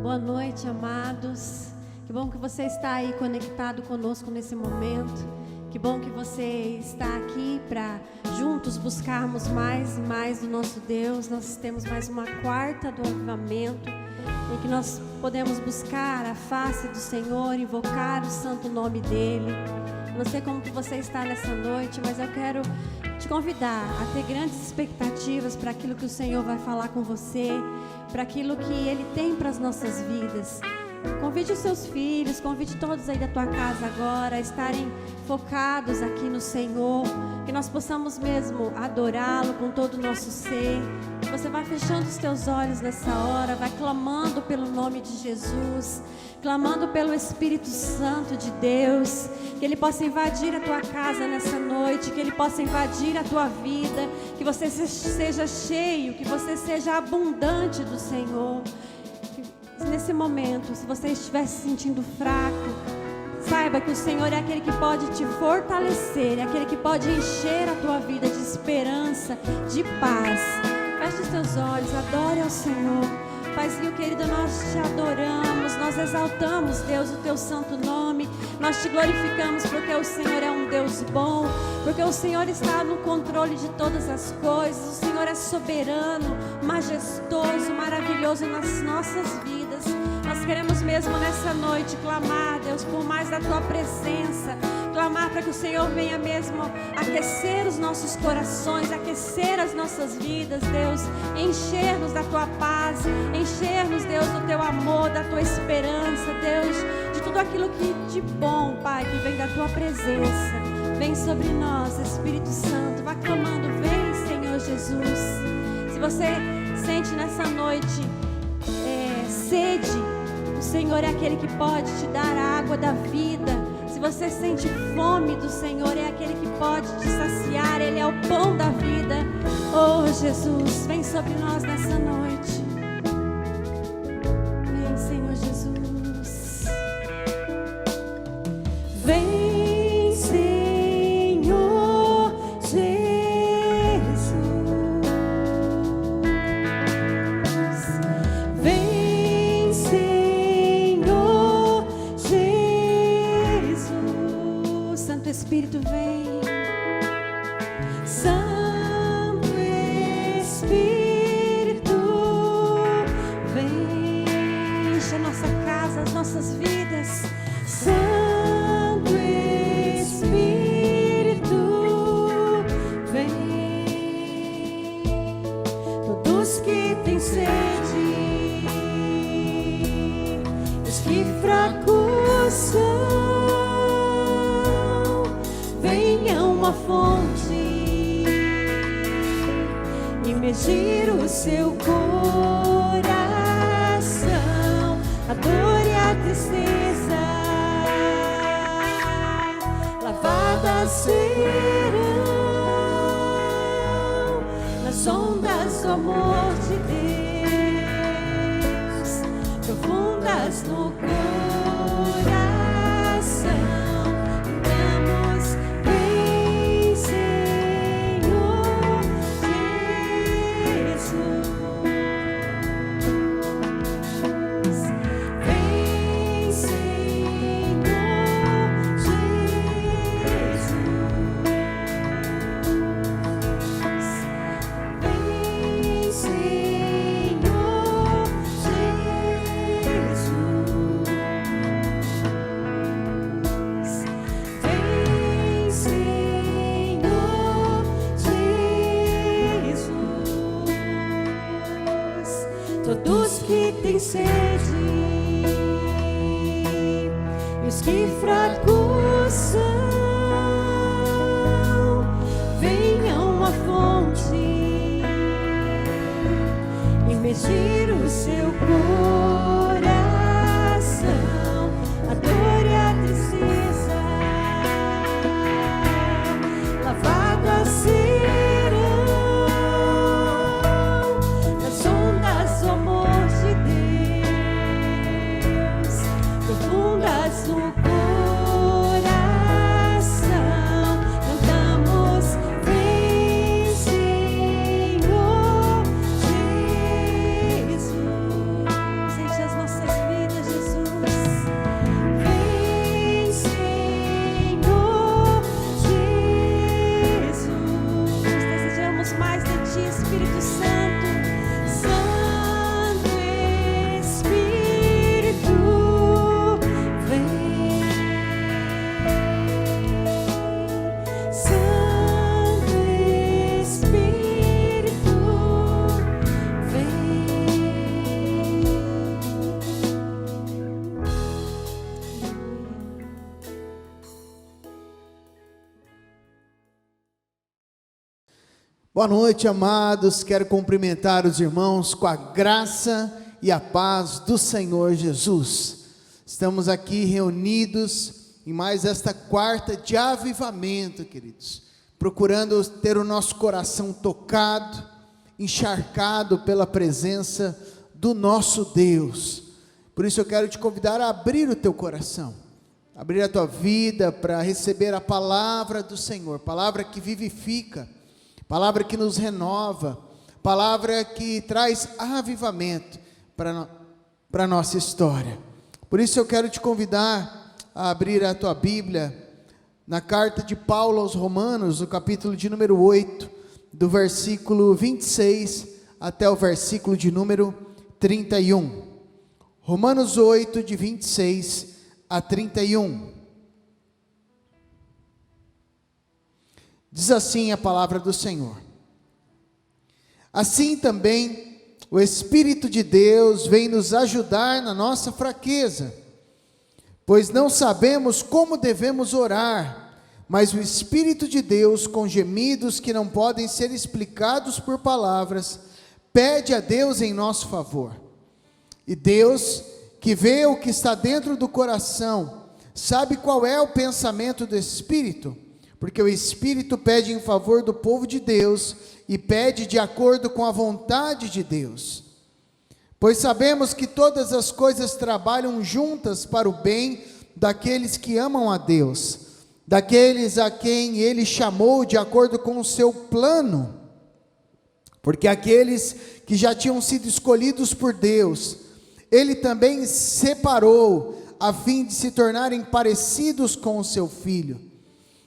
Boa noite, amados. Que bom que você está aí conectado conosco nesse momento. Que bom que você está aqui para juntos buscarmos mais e mais do nosso Deus. Nós temos mais uma quarta do avivamento, em que nós podemos buscar a face do Senhor, invocar o santo nome dEle. Eu não sei como que você está nessa noite, mas eu quero te convidar a ter grandes expectativas para aquilo que o Senhor vai falar com você, para aquilo que Ele tem para as nossas vidas. Convide os seus filhos, convide todos aí da tua casa agora a estarem focados aqui no Senhor, que nós possamos mesmo adorá-lo com todo o nosso ser. Você vai fechando os teus olhos nessa hora, vai clamando pelo nome de Jesus, clamando pelo Espírito Santo de Deus, que Ele possa invadir a tua casa nessa noite, que Ele possa invadir a tua vida, que você seja cheio, que você seja abundante do Senhor. Nesse momento, se você estiver se sentindo fraco, saiba que o Senhor é aquele que pode te fortalecer, é aquele que pode encher a tua vida de esperança, de paz. Feche os teus olhos, adore ao Senhor. Paizinho querido, nós te adoramos, nós exaltamos, Deus, o teu santo nome, nós te glorificamos porque o Senhor é um Deus bom, porque o Senhor está no controle de todas as coisas, o Senhor é soberano, majestoso, maravilhoso nas nossas vidas. Nós queremos mesmo nessa noite clamar, Deus, por mais da tua presença, clamar para que o Senhor venha mesmo aquecer os nossos corações, aquecer as nossas vidas, Deus, encher-nos da tua paz, encher-nos, Deus, do teu amor, da tua esperança, Deus, de tudo aquilo que de bom, Pai, que vem da tua presença. Vem sobre nós, Espírito Santo, vá clamando, vem, Senhor Jesus. Se você sente nessa noite sede, o Senhor é aquele que pode te dar a água da vida. Se você sente fome do Senhor, é aquele que pode te saciar, Ele é o pão da vida. Oh Jesus, vem sobre nós nessa noite. Vem, Senhor Jesus. Vem, Senhor Jesus. Vem, Senhor Jesus. Santo Espírito, vem. Santo Espírito, vem. Enche a nossa casa, as nossas vidas. Santo Espírito, vem. Todos que têm sede, os que fracos são, venha uma fonte imergir o seu coração, a dor e a tristeza lavadas serão nas ondas do amor de Deus, profundas no coração. Cantamos, vem, Senhor Jesus. Vem, Senhor Jesus. Vem, Senhor Jesus. Vem, Senhor Jesus. Todos que têm sede e os que fracos são, venham à fonte imergir o seu coração, a dor e a tristeza lavadas serão nas ondas do amor de Deus, profundas no coração. Cantamos, vem, Senhor Jesus. Boa noite, amados. Quero cumprimentar os irmãos com a graça e a paz do Senhor Jesus. Estamos aqui reunidos em mais esta quarta de avivamento, queridos, procurando ter o nosso coração tocado, encharcado pela presença do nosso Deus. Por isso eu quero te convidar a abrir o teu coração, abrir a tua vida para receber a palavra do Senhor, palavra que vivifica, palavra que nos renova, palavra que traz avivamento para a nossa história. Por isso eu quero te convidar a abrir a tua Bíblia na carta de Paulo aos Romanos, no capítulo de número 8, do versículo 26 até o versículo de número 31. Romanos 8, de 26 a 31. Diz assim a palavra do Senhor: assim também o Espírito de Deus vem nos ajudar na nossa fraqueza, pois não sabemos como devemos orar, mas o Espírito de Deus, com gemidos que não podem ser explicados por palavras, pede a Deus em nosso favor. E Deus, que vê o que está dentro do coração, sabe qual é o pensamento do Espírito, porque o Espírito pede em favor do povo de Deus e pede de acordo com a vontade de Deus. Pois sabemos que todas as coisas trabalham juntas para o bem daqueles que amam a Deus, daqueles a quem Ele chamou de acordo com o seu plano. Porque aqueles que já tinham sido escolhidos por Deus, Ele também separou, a fim de se tornarem parecidos com o seu Filho.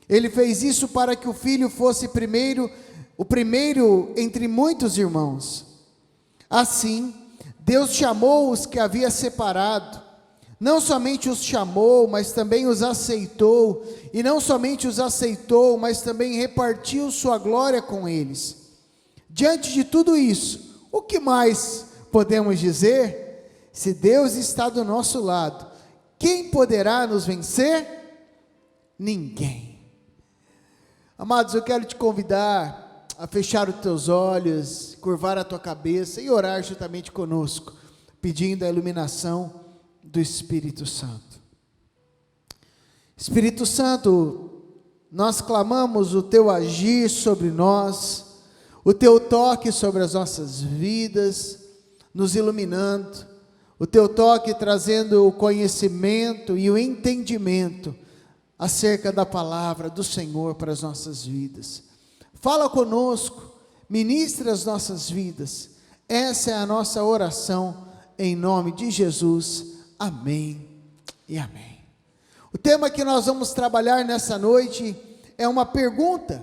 Ele fez isso para que o Filho fosse o primeiro entre muitos irmãos. Assim, Deus chamou os que havia separado. Não somente os chamou, mas também os aceitou. E não somente os aceitou, mas também repartiu sua glória com eles. Diante de tudo isso, o que mais podemos dizer? Se Deus está do nosso lado, quem poderá nos vencer? Ninguém. Amados, eu quero te convidar a fechar os teus olhos, curvar a tua cabeça e orar juntamente conosco, pedindo a iluminação do Espírito Santo. Espírito Santo, nós clamamos o teu agir sobre nós, o teu toque sobre as nossas vidas, nos iluminando, o teu toque trazendo o conhecimento e o entendimento acerca da palavra do Senhor para as nossas vidas. Fala conosco, ministra as nossas vidas. Essa é a nossa oração em nome de Jesus. Amém e amém. O tema que nós vamos trabalhar nessa noite é uma pergunta: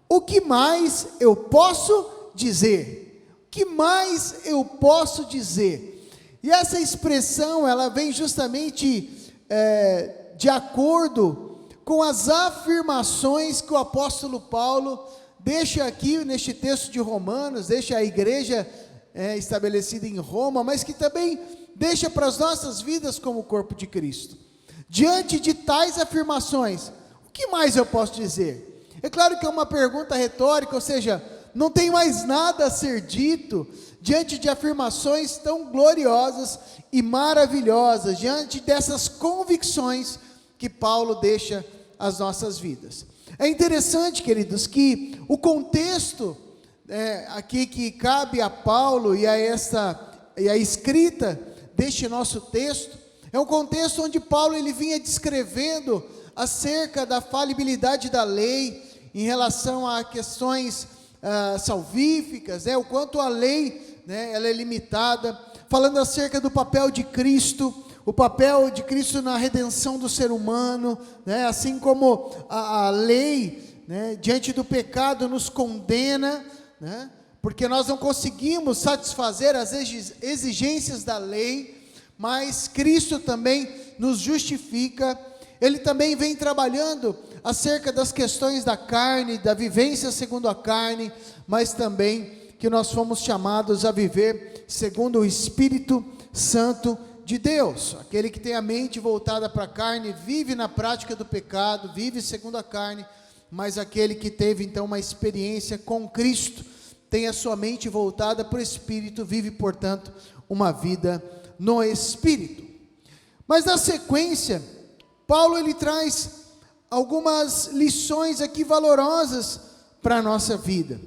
o que mais eu posso dizer? O que mais eu posso dizer? E essa expressão, ela vem justamente de acordo com as afirmações que o apóstolo Paulo deixa aqui neste texto de Romanos, deixa a igreja estabelecida em Roma, mas que também deixa para as nossas vidas como corpo de Cristo. Diante de tais afirmações, o que mais eu posso dizer? É claro que é uma pergunta retórica, ou seja, não tem mais nada a ser dito diante de afirmações tão gloriosas e maravilhosas, diante dessas convicções que Paulo deixa às nossas vidas. É interessante, queridos, que o contexto aqui que cabe a Paulo e a escrita deste nosso texto, é um contexto onde Paulo ele vinha descrevendo acerca da falibilidade da lei em relação a questões salvíficas, o quanto a lei, ela é limitada, falando acerca do papel de Cristo, o papel de Cristo na redenção do ser humano, assim como a lei, diante do pecado nos condena, porque nós não conseguimos satisfazer as exigências da lei, mas Cristo também nos justifica. Ele também vem trabalhando acerca das questões da carne, da vivência segundo a carne, mas também que nós fomos chamados a viver segundo o Espírito Santo de Deus. Aquele que tem a mente voltada para a carne, vive na prática do pecado, vive segundo a carne, mas aquele que teve então uma experiência com Cristo, tem a sua mente voltada para o Espírito, vive, portanto, uma vida no Espírito. Mas na sequência, Paulo ele traz algumas lições aqui valorosas para a nossa vida,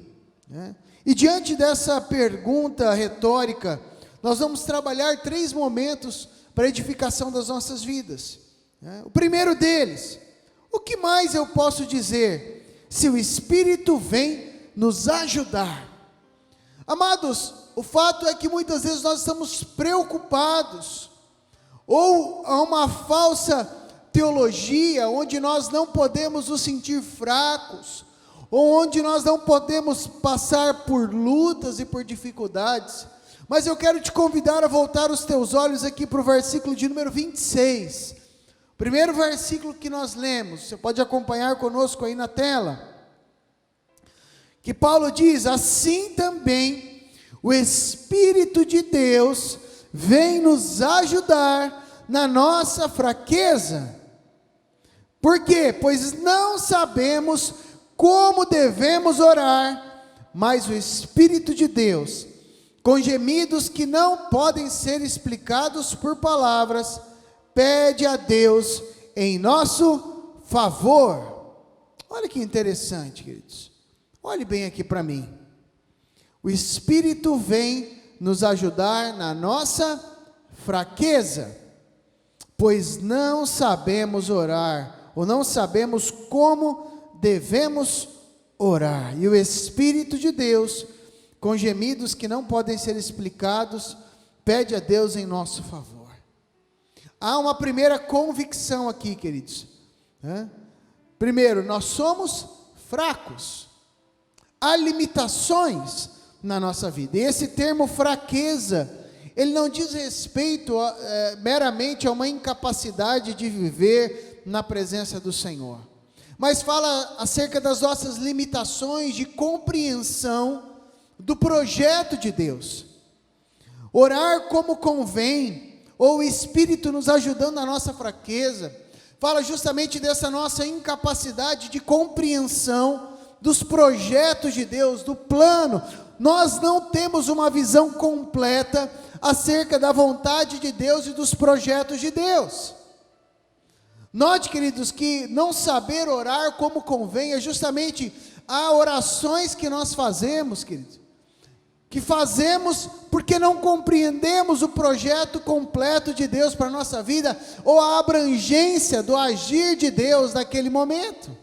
né? E diante dessa pergunta retórica, nós vamos trabalhar 3 momentos para a edificação das nossas vidas, né? O primeiro deles: o que mais eu posso dizer se o Espírito vem nos ajudar? Amados, o fato é que muitas vezes nós estamos preocupados, ou há uma falsa teologia, onde nós não podemos nos sentir fracos, ou onde nós não podemos passar por lutas e por dificuldades. Mas eu quero te convidar a voltar os teus olhos aqui para o versículo de número 26, primeiro versículo que nós lemos, você pode acompanhar conosco aí na tela, que Paulo diz: assim também o Espírito de Deus vem nos ajudar na nossa fraqueza. Por quê? Pois não sabemos como devemos orar, mas o Espírito de Deus, com gemidos que não podem ser explicados por palavras, pede a Deus em nosso favor. Olha que interessante, queridos. Olhe bem aqui para mim. O Espírito vem nos ajudar na nossa fraqueza, pois não sabemos orar, ou não sabemos como devemos orar. E o Espírito de Deus, com gemidos que não podem ser explicados, pede a Deus em nosso favor. Há uma primeira convicção aqui, queridos, né? Primeiro, nós somos fracos. Há limitações na nossa vida. E esse termo fraqueza, ele não diz respeito meramente a uma incapacidade de viver na presença do Senhor, mas fala acerca das nossas limitações de compreensão do projeto de Deus. Orar como convém, ou o Espírito nos ajudando na nossa fraqueza, fala justamente dessa nossa incapacidade de compreensão dos projetos de Deus, do plano. Nós não temos uma visão completa acerca da vontade de Deus e dos projetos de Deus. Note, queridos, que não saber orar como convém é justamente há orações que nós fazemos, queridos, que fazemos porque não compreendemos o projeto completo de Deus para a nossa vida, ou a abrangência do agir de Deus naquele momento.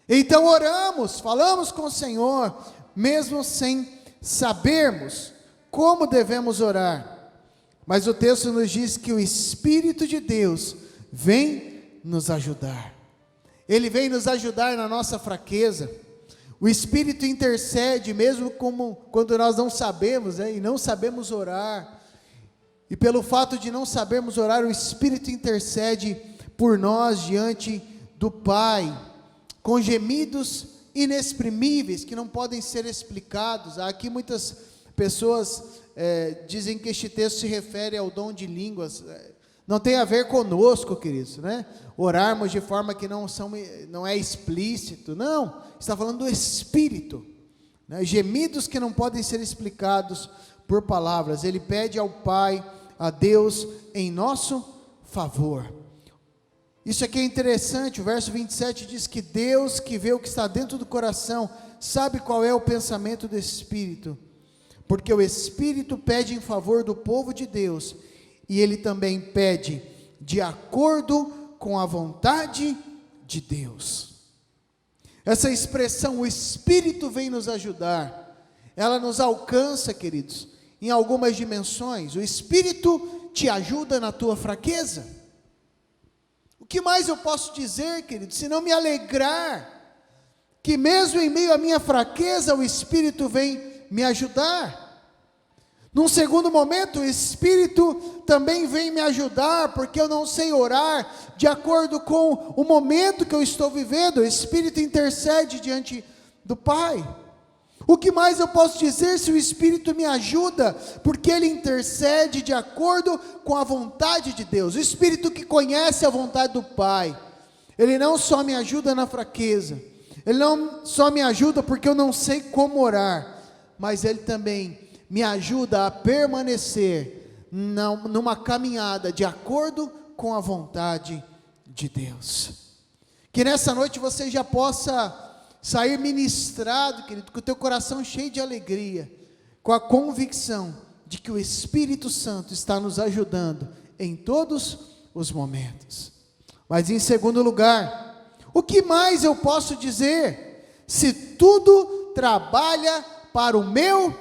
Então oramos, falamos com o Senhor, mesmo sem sabermos como devemos orar. Mas o texto nos diz que o Espírito de Deus vem nos ajudar. Ele vem nos ajudar na nossa fraqueza. O Espírito intercede, mesmo como quando nós não sabemos, e não sabemos orar. E pelo fato de não sabermos orar, o Espírito intercede por nós diante do Pai, com gemidos inexprimíveis, que não podem ser explicados. Aqui muitas pessoas dizem que este texto se refere ao dom de línguas. Não tem a ver conosco, queridos, né? Orarmos de forma que não é explícito, não, está falando do Espírito, né? Gemidos que não podem ser explicados por palavras. Ele pede ao Pai, a Deus, em nosso favor. Isso aqui é interessante, o verso 27 diz que Deus, que vê o que está dentro do coração, sabe qual é o pensamento do Espírito, porque o Espírito pede em favor do povo de Deus, e ele também pede de acordo com a vontade de Deus. Essa expressão, o Espírito vem nos ajudar, ela nos alcança, queridos, em algumas dimensões. O Espírito te ajuda na tua fraqueza. O que mais eu posso dizer, querido, se não me alegrar, que mesmo em meio à minha fraqueza, o Espírito vem me ajudar. Num segundo momento, o Espírito também vem me ajudar, porque eu não sei orar de acordo com o momento que eu estou vivendo. O Espírito intercede diante do Pai. O que mais eu posso dizer se o Espírito me ajuda? Porque Ele intercede de acordo com a vontade de Deus. O Espírito que conhece a vontade do Pai, Ele não só me ajuda na fraqueza, Ele não só me ajuda porque eu não sei como orar, mas Ele também me ajuda a permanecer numa caminhada de acordo com a vontade de Deus. Que nessa noite você já possa sair ministrado, querido, com o teu coração cheio de alegria, com a convicção de que o Espírito Santo está nos ajudando em todos os momentos. Mas em segundo lugar, o que mais eu posso dizer? Se tudo trabalha para o meu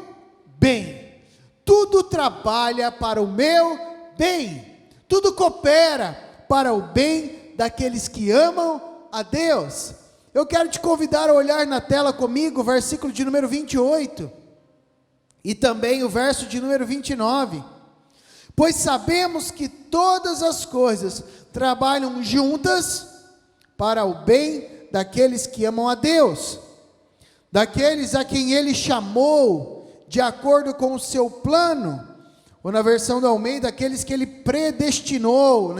bem, tudo trabalha para o meu bem, tudo coopera para o bem daqueles que amam a Deus. Eu quero te convidar a olhar na tela comigo o versículo de número 28 e também o verso de número 29. Pois sabemos que todas as coisas trabalham juntas para o bem daqueles que amam a Deus, daqueles a quem Ele chamou de acordo com o seu plano, ou na versão do Almeida, aqueles que Ele predestinou,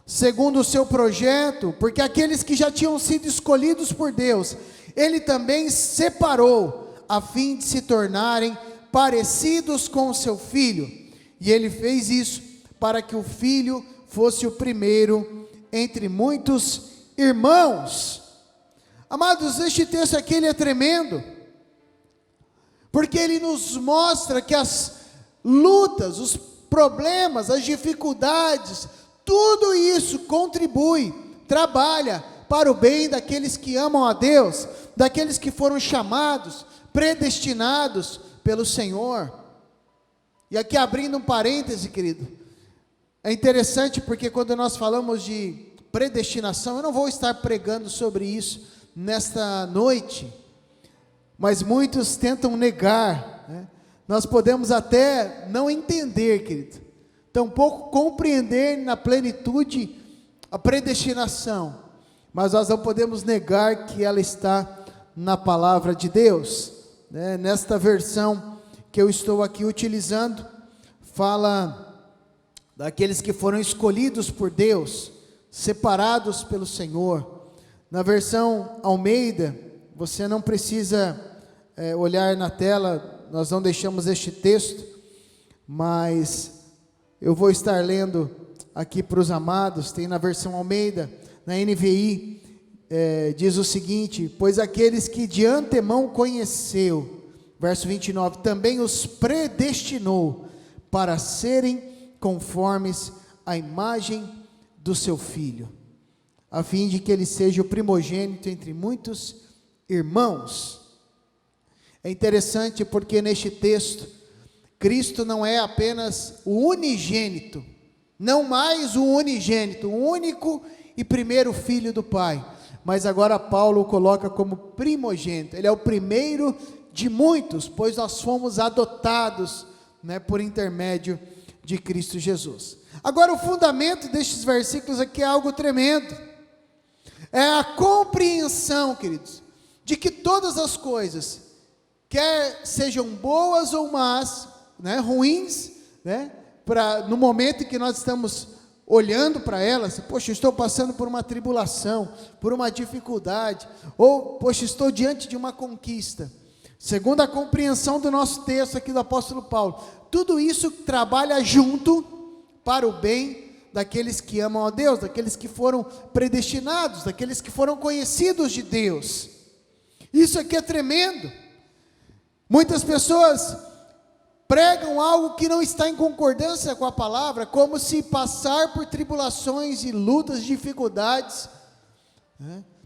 segundo o seu projeto, porque aqueles que já tinham sido escolhidos por Deus, Ele também separou, a fim de se tornarem parecidos com o seu Filho, e Ele fez isso para que o Filho fosse o primeiro entre muitos irmãos. Amados, este texto aqui ele é tremendo, porque ele nos mostra que as lutas, os problemas, as dificuldades, tudo isso contribui, trabalha para o bem daqueles que amam a Deus, daqueles que foram chamados, predestinados pelo Senhor. E aqui abrindo um parêntese, querido, é interessante porque quando nós falamos de predestinação, eu não vou estar pregando sobre isso nesta noite, mas muitos tentam negar, Nós podemos até não entender, querido, tampouco compreender na plenitude a predestinação, mas nós não podemos negar que ela está na palavra de Deus, Nesta versão que eu estou aqui utilizando, fala daqueles que foram escolhidos por Deus, separados pelo Senhor. Na versão Almeida, você não precisa olhar na tela, nós não deixamos este texto, mas eu vou estar lendo aqui para os amados. Tem na versão Almeida, na NVI, diz o seguinte: pois aqueles que de antemão conheceu, verso 29, também os predestinou para serem conformes à imagem do seu Filho, a fim de que ele seja o primogênito entre muitos irmãos. É interessante porque neste texto, Cristo não é apenas o unigênito, não mais o unigênito, o único e primeiro filho do Pai, mas agora Paulo o coloca como primogênito. Ele é o primeiro de muitos, pois nós fomos adotados, por intermédio de Cristo Jesus. Agora o fundamento destes versículos aqui é algo tremendo, é a compreensão, queridos, de que todas as coisas, quer sejam boas ou más, ruins, no momento em que nós estamos olhando para elas, poxa, estou passando por uma tribulação, por uma dificuldade, ou poxa, estou diante de uma conquista. Segundo a compreensão do nosso texto aqui do apóstolo Paulo, tudo isso trabalha junto para o bem daqueles que amam a Deus, daqueles que foram predestinados, daqueles que foram conhecidos de Deus. Isso aqui é tremendo. Muitas pessoas pregam algo que não está em concordância com a palavra, como se passar por tribulações e lutas, dificuldades,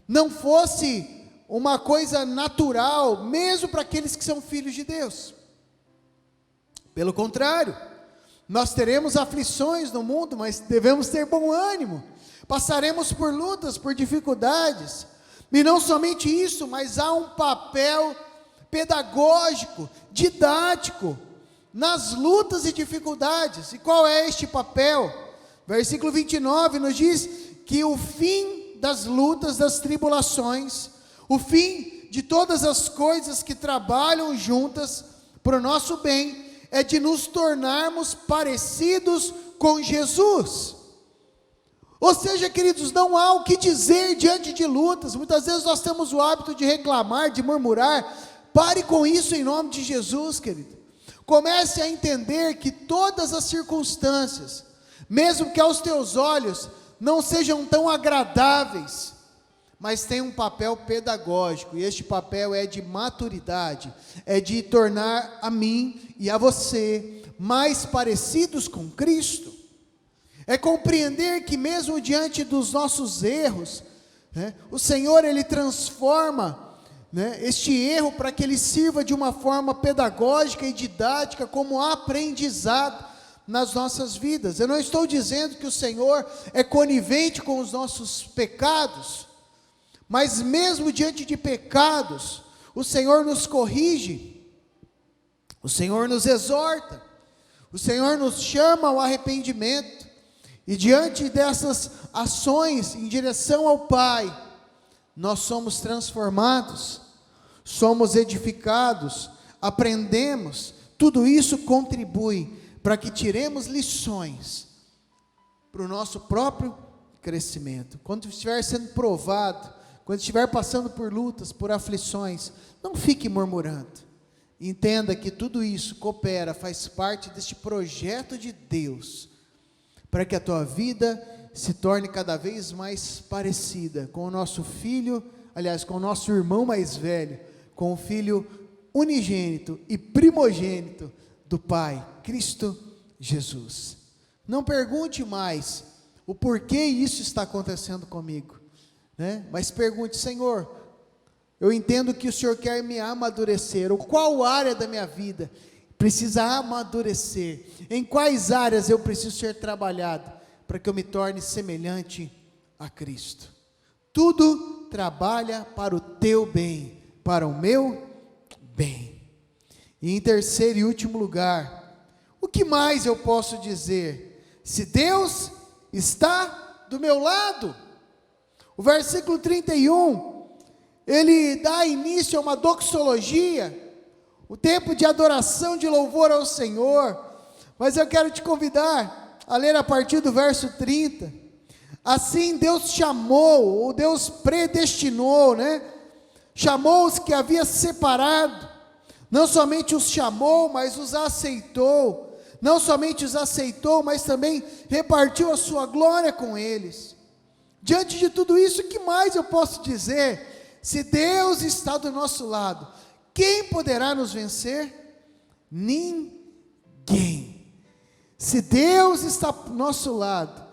não fosse uma coisa natural, mesmo para aqueles que são filhos de Deus. Pelo contrário, nós teremos aflições no mundo, mas devemos ter bom ânimo, passaremos por lutas, por dificuldades, e não somente isso, mas há um papel pedagógico, didático, nas lutas e dificuldades. E qual é este papel? Versículo 29 nos diz que o fim das lutas, das tribulações, o fim de todas as coisas que trabalham juntas para o nosso bem, é de nos tornarmos parecidos com Jesus. Ou seja, queridos, não há o que dizer diante de lutas. Muitas vezes nós temos o hábito de reclamar, de murmurar. Pare com isso em nome de Jesus, querido. Comece a entender que todas as circunstâncias, mesmo que aos teus olhos não sejam tão agradáveis, mas tem um papel pedagógico, e este papel é de maturidade, é de tornar a mim e a você mais parecidos com Cristo. É compreender que mesmo diante dos nossos erros, o Senhor, Ele transforma este erro para que ele sirva de uma forma pedagógica e didática, como aprendizado nas nossas vidas. Eu não estou dizendo que o Senhor é conivente com os nossos pecados, mas mesmo diante de pecados, o Senhor nos corrige, o Senhor nos exorta, o Senhor nos chama ao arrependimento, e diante dessas ações em direção ao Pai, nós somos transformados, somos edificados, aprendemos. Tudo isso contribui para que tiremos lições para o nosso próprio crescimento. Quando estiver sendo provado, quando estiver passando por lutas, por aflições, não fique murmurando. Entenda que tudo isso coopera, faz parte deste projeto de Deus, para que a tua vida se torne cada vez mais parecida com o nosso filho, aliás, com o nosso irmão mais velho, com o filho unigênito e primogênito do Pai, Cristo Jesus. Não pergunte mais o porquê isso está acontecendo comigo, mas pergunte: Senhor, eu entendo que o Senhor quer me amadurecer, ou qual área da minha vida precisa amadurecer, em quais áreas eu preciso ser trabalhado, para que eu me torne semelhante a Cristo. Tudo trabalha para o teu bem, para o meu bem. E em terceiro e último lugar, o que mais eu posso dizer? Se Deus está do meu lado. O versículo 31, ele dá início a uma doxologia, o tempo de adoração, de louvor ao Senhor. Mas eu quero te convidar a ler a partir do verso 30. Assim Deus chamou, ou Deus predestinou, chamou os que havia separado, não somente os chamou, mas os aceitou, não somente os aceitou, mas também repartiu a sua glória com eles. Diante de tudo isso, o que mais eu posso dizer? Se Deus está do nosso lado, quem poderá nos vencer? Ninguém. Se Deus está do nosso lado,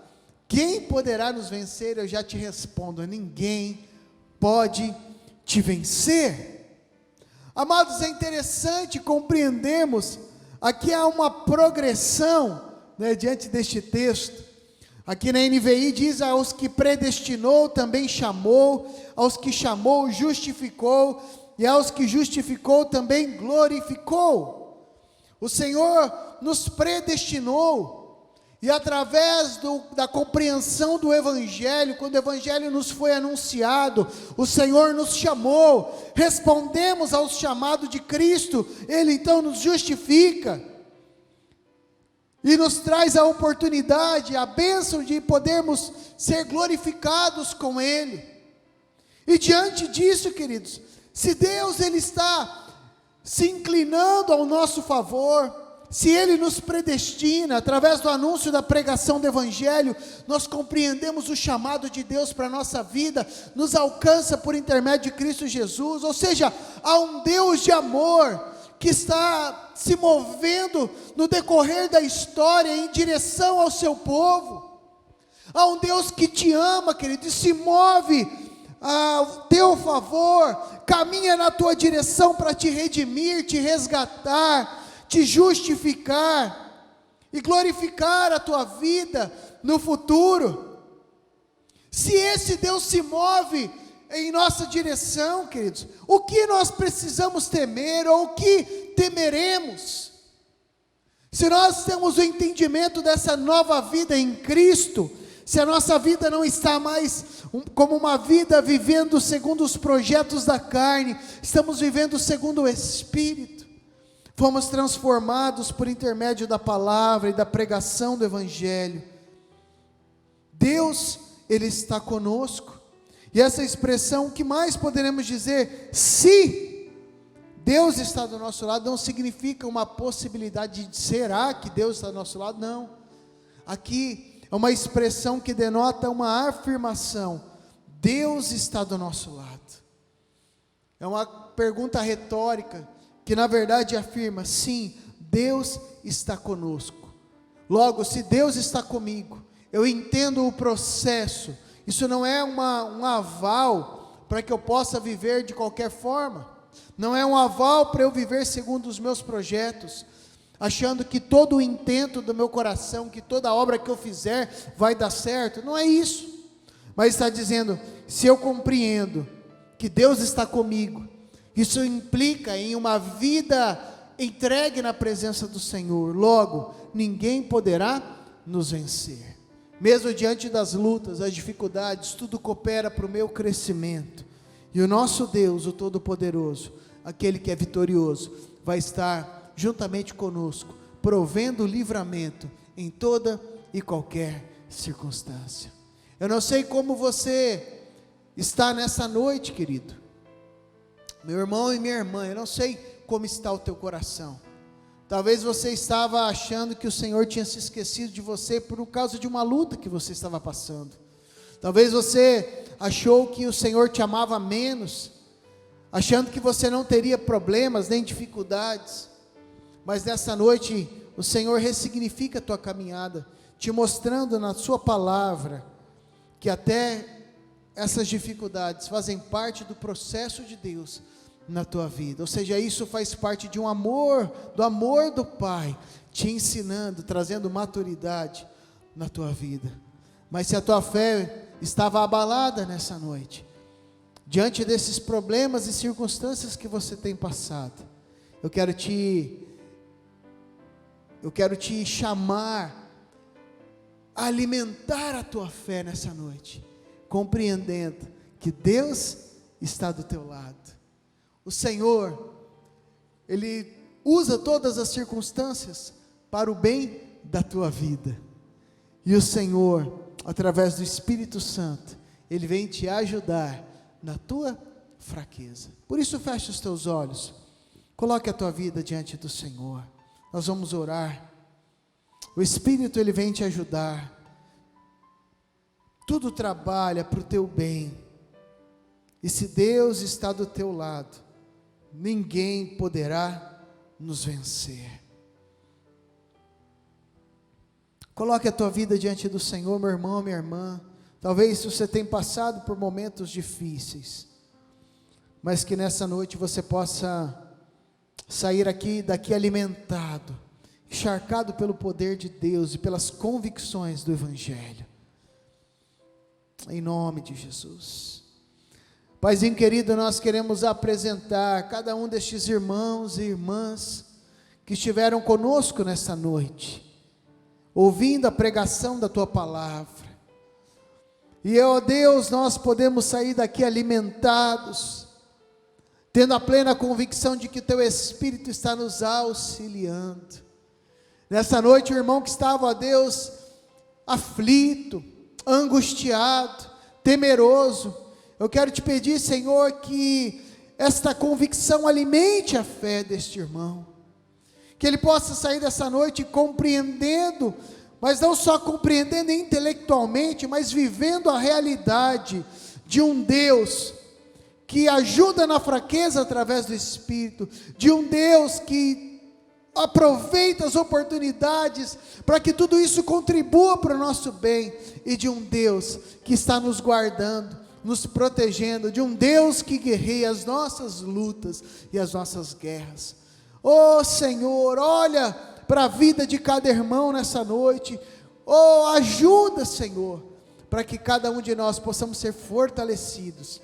quem poderá nos vencer? Eu já te respondo: ninguém pode te vencer. Amados, é interessante compreendermos, aqui há uma progressão, diante deste texto. Aqui na NVI diz: aos que predestinou também chamou, aos que chamou justificou, e aos que justificou também glorificou. O Senhor nos predestinou, e através da compreensão do Evangelho, quando o Evangelho nos foi anunciado, o Senhor nos chamou, respondemos ao chamado de Cristo, Ele então nos justifica, e nos traz a oportunidade, a bênção de podermos ser glorificados com Ele. E diante disso, queridos, se Deus Ele está se inclinando ao nosso favor, se Ele nos predestina, através do anúncio da pregação do Evangelho, nós compreendemos o chamado de Deus para a nossa vida, nos alcança por intermédio de Cristo Jesus. Ou seja, há um Deus de amor que está se movendo no decorrer da história em direção ao seu povo. Há um Deus que te ama, querido, e se move ao teu favor, caminha na tua direção para te redimir, te resgatar, te justificar e glorificar a tua vida no futuro. Se esse Deus se move em nossa direção, queridos, o que nós precisamos temer, ou o que temeremos? Se nós temos o entendimento dessa nova vida em Cristo, se a nossa vida não está mais como uma vida vivendo segundo os projetos da carne, estamos vivendo segundo o Espírito, fomos transformados por intermédio da palavra e da pregação do Evangelho. Deus, Ele está conosco. E essa expressão, o que mais poderemos dizer? Se Deus está do nosso lado, não significa uma possibilidade de será que Deus está do nosso lado, não. Aqui é uma expressão que denota uma afirmação: Deus está do nosso lado. É uma pergunta retórica, que na verdade afirma: sim, Deus está conosco. Logo, se Deus está comigo, eu entendo o processo. Isso não é um aval para que eu possa viver de qualquer forma. Não é um aval para eu viver segundo os meus projetos, achando que todo o intento do meu coração, que toda obra que eu fizer vai dar certo. Não é isso. Mas está dizendo: se eu compreendo que Deus está comigo, isso implica em uma vida entregue na presença do Senhor. Logo, ninguém poderá nos vencer. Mesmo diante das lutas, das dificuldades, tudo coopera para o meu crescimento. E o nosso Deus, o Todo-Poderoso, aquele que é vitorioso, vai estar juntamente conosco, provendo livramento em toda e qualquer circunstância. Eu não sei como você está nessa noite, querido, meu irmão e minha irmã, eu não sei como está o teu coração. Talvez você estava achando que o Senhor tinha se esquecido de você por causa de uma luta que você estava passando. Talvez você achou que o Senhor te amava menos, achando que você não teria problemas nem dificuldades. Mas nessa noite o Senhor ressignifica a tua caminhada, te mostrando na sua palavra que até essas dificuldades fazem parte do processo de Deus na tua vida. Ou seja, isso faz parte de um amor, do amor do Pai, te ensinando, trazendo maturidade na tua vida. Mas se a tua fé estava abalada nessa noite, diante desses problemas e circunstâncias que você tem passado, eu quero te chamar a alimentar a tua fé nessa noite, compreendendo que Deus está do teu lado. O Senhor, Ele usa todas as circunstâncias para o bem da tua vida. E o Senhor, através do Espírito Santo, Ele vem te ajudar na tua fraqueza. Por isso, fecha os teus olhos, coloque a tua vida diante do Senhor. Nós vamos orar. O Espírito, Ele vem te ajudar. Tudo trabalha para o teu bem. E se Deus está do teu lado, ninguém poderá nos vencer. Coloque a tua vida diante do Senhor, meu irmão, minha irmã. Talvez você tenha passado por momentos difíceis, mas que nessa noite você possa sair daqui alimentado, encharcado pelo poder de Deus e pelas convicções do Evangelho. Em nome de Jesus. Paizinho querido, nós queremos apresentar cada um destes irmãos e irmãs que estiveram conosco nessa noite, ouvindo a pregação da Tua Palavra. E, ó Deus, nós podemos sair daqui alimentados, tendo a plena convicção de que Teu Espírito está nos auxiliando. Nessa noite o irmão que estava, ó Deus, aflito, angustiado, temeroso, eu quero te pedir, Senhor, que esta convicção alimente a fé deste irmão, que ele possa sair dessa noite compreendendo, mas não só compreendendo intelectualmente, mas vivendo a realidade de um Deus que ajuda na fraqueza através do Espírito, de um Deus que aproveita as oportunidades para que tudo isso contribua para o nosso bem, e de um Deus que está nos guardando, nos protegendo, de um Deus que guerreia as nossas lutas e as nossas guerras. Oh Senhor, olha para a vida de cada irmão nessa noite, oh ajuda, Senhor, para que cada um de nós possamos ser fortalecidos,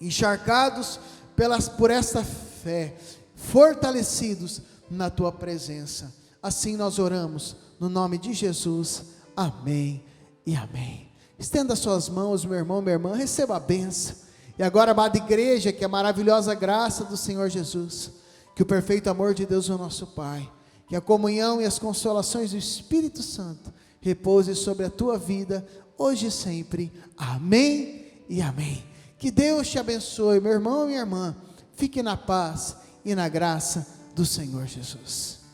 encharcados por esta fé, fortalecidos na Tua presença. Assim nós oramos, no nome de Jesus, amém e amém. Estenda suas mãos, meu irmão, minha irmã, receba a bênção. E agora, amada igreja, que a maravilhosa graça do Senhor Jesus, que o perfeito amor de Deus, o nosso Pai, que a comunhão e as consolações do Espírito Santo repouse sobre a tua vida, hoje e sempre. Amém e amém. Que Deus te abençoe, meu irmão e minha irmã. Fique na paz e na graça do Senhor Jesus.